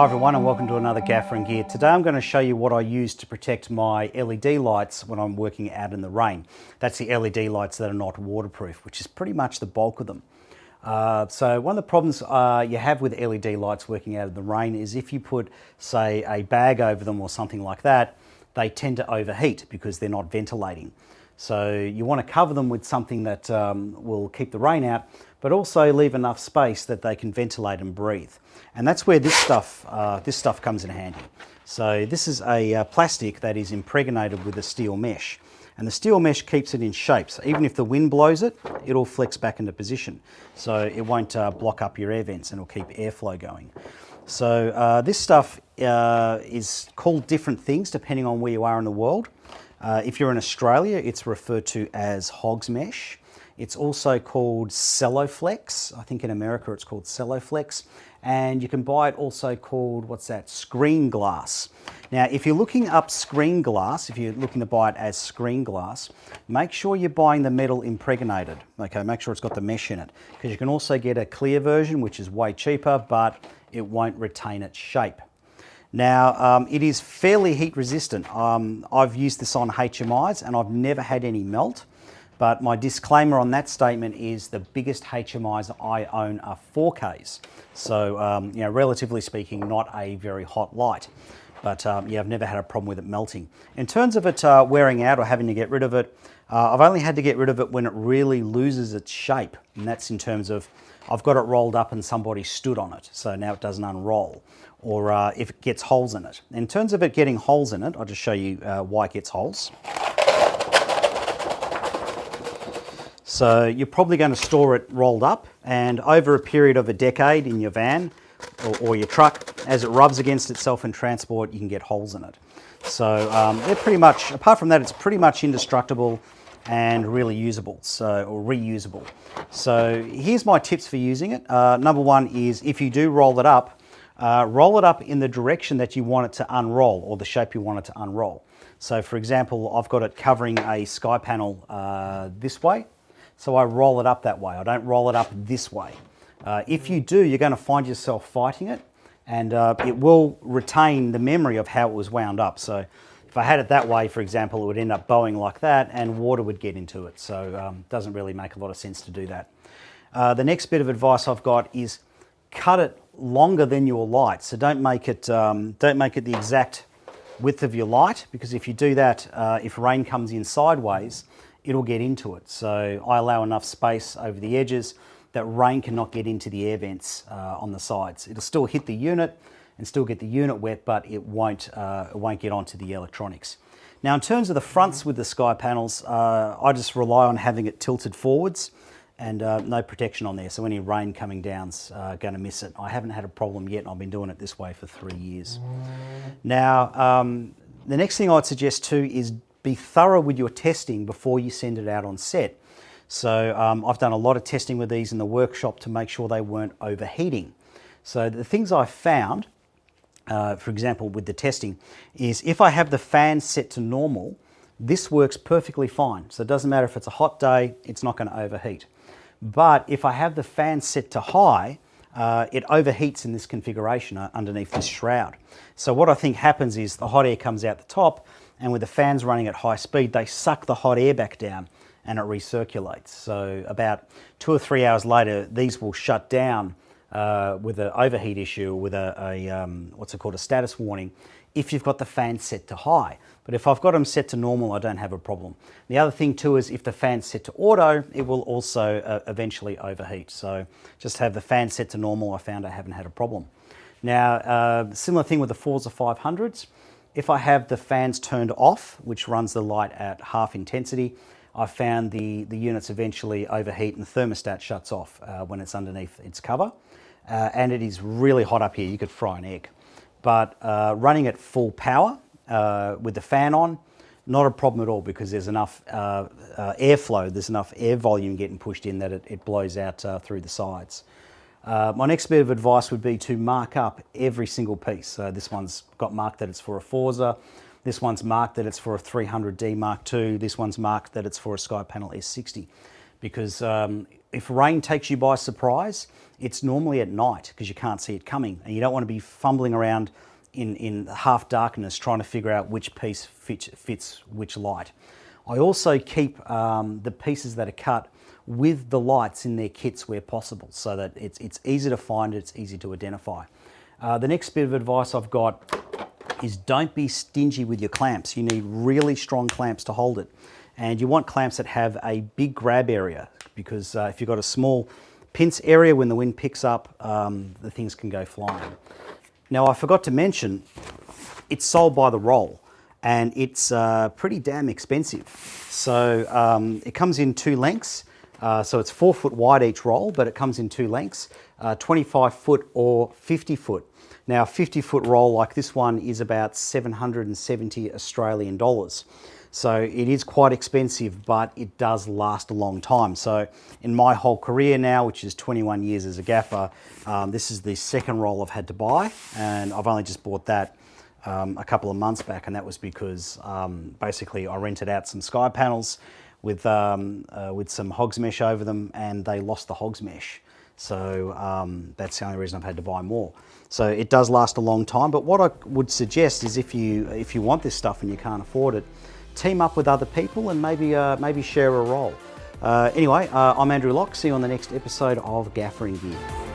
Hi everyone and welcome to another Gaffer and Gear. Today I'm going to show you what I use to protect my LED lights when I'm working out in the rain. That's the LED lights that are not waterproof, which is pretty much the bulk of them. So one of the problems you have with LED lights working out in the rain is if you put, say, a bag over them or something like that, they tend to overheat because they're not ventilating. So you want to cover them with something that will keep the rain out, but also leave enough space that they can ventilate and breathe. And that's where this stuff comes in handy. So this is a plastic that is impregnated with a steel mesh. And the steel mesh keeps it in shape. So even if the wind blows it, it'll flex back into position. So it won't block up your air vents and it'll keep airflow going. So this stuff is called different things depending on where you are in the world. If you're in Australia, it's referred to as hog's mesh. It's also called Cello Flex. I think in America it's called Cello Flex. And you can buy it also called, what's that, screen glass. Now, if you're looking up screen glass, if you're looking to buy it as screen glass, make sure you're buying the metal impregnated. Okay, make sure it's got the mesh in it. Because you can also get a clear version, which is way cheaper, but it won't retain its shape. Now, it is fairly heat resistant. I've used this on HMIs and I've never had any melt. But my disclaimer on that statement is the biggest HMIs I own are 4Ks. So, you know, relatively speaking, not a very hot light. But yeah, I've never had a problem with it melting. In terms of it wearing out or having to get rid of it, I've only had to get rid of it when it really loses its shape. And that's in terms of, I've got it rolled up and somebody stood on it. So now it doesn't unroll. Or if it gets holes in it. In terms of it getting holes in it, I'll just show you why it gets holes. So you're probably going to store it rolled up, and over a period of a decade in your van or your truck, as it rubs against itself in transport, you can get holes in it. So they're pretty much, apart from that, it's pretty much indestructible and really usable, so, or reusable. So here's my tips for using it. Number one is if you do roll it up in the direction that you want it to unroll or the shape you want it to unroll. So for example, I've got it covering a sky panel this way. So I roll it up that way. I don't roll it up this way. If you do, you're going to find yourself fighting it, and it will retain the memory of how it was wound up. So if I had it that way, for example, it would end up bowing like that and water would get into it. So it doesn't really make a lot of sense to do that. The next bit of advice I've got is cut it longer than your light. So don't make it the exact width of your light, because if you do that, if rain comes in sideways, it'll get into it. So I allow enough space over the edges that rain cannot get into the air vents on the sides. It'll still hit the unit and still get the unit wet, but it won't get onto the electronics. Now, in terms of the fronts with the sky panels, I just rely on having it tilted forwards and no protection on there. So any rain coming down's going to miss it. I haven't had a problem yet, and I've been doing it this way for 3 years. Now, the next thing I'd suggest too is be thorough with your testing before you send it out on set. So I've done a lot of testing with these in the workshop to make sure they weren't overheating. So the things I've found, for example, with the testing, is if I have the fan set to normal, this works perfectly fine. So it doesn't matter if it's a hot day, it's not going to overheat. But if I have the fan set to high, it overheats in this configuration underneath this shroud. So what I think happens is the hot air comes out the top, and with the fans running at high speed, they suck the hot air back down and it recirculates. So about 2 or 3 hours later, these will shut down with an overheat issue, with what's it called, a status warning, if you've got the fan set to high. But if I've got them set to normal, I don't have a problem. The other thing too is if the fan's set to auto, it will also eventually overheat. So just have the fan set to normal, I found I haven't had a problem. Now, similar thing with the 4s or 500s. If I have the fans turned off, which runs the light at half intensity, I found the units eventually overheat and the thermostat shuts off when it's underneath its cover. And it is really hot up here, you could fry an egg. But running at full power with the fan on, not a problem at all, because there's enough airflow, there's enough air volume getting pushed in that it blows out through the sides. My next bit of advice would be to mark up every single piece. So this one's got marked that it's for a Forza, this one's marked that it's for a 300D Mark II, this one's marked that it's for a Sky Panel S60. because if rain takes you by surprise, it's normally at night because you can't see it coming, and you don't want to be fumbling around in half darkness trying to figure out which piece fits which light. I also keep the pieces that are cut with the lights in their kits where possible, so that it's easy to find, it's easy to identify. The next bit of advice I've got is don't be stingy with your clamps. You need really strong clamps to hold it. And you want clamps that have a big grab area, because if you've got a small pinch area, when the wind picks up, the things can go flying. Now, I forgot to mention, it's sold by the roll, and it's pretty damn expensive. So it comes in 2 lengths. So it's 4 foot wide each roll, but it comes in 2 lengths, 25 foot or 50 foot. Now, a 50 foot roll like this one is about 770 Australian dollars. So it is quite expensive, but it does last a long time. So in my whole career now, which is 21 years as a gaffer, this is the second roll I've had to buy, and I've only just bought that a couple of months back, and that was because basically I rented out some sky panels with some hogs mesh over them, and they lost the hogs mesh. So that's the only reason I've had to buy more. So it does last a long time, but what I would suggest is if you want this stuff and you can't afford it, team up with other people and maybe share a roll. Anyway, I'm Andrew Locke. See you on the next episode of Gaffering Gear.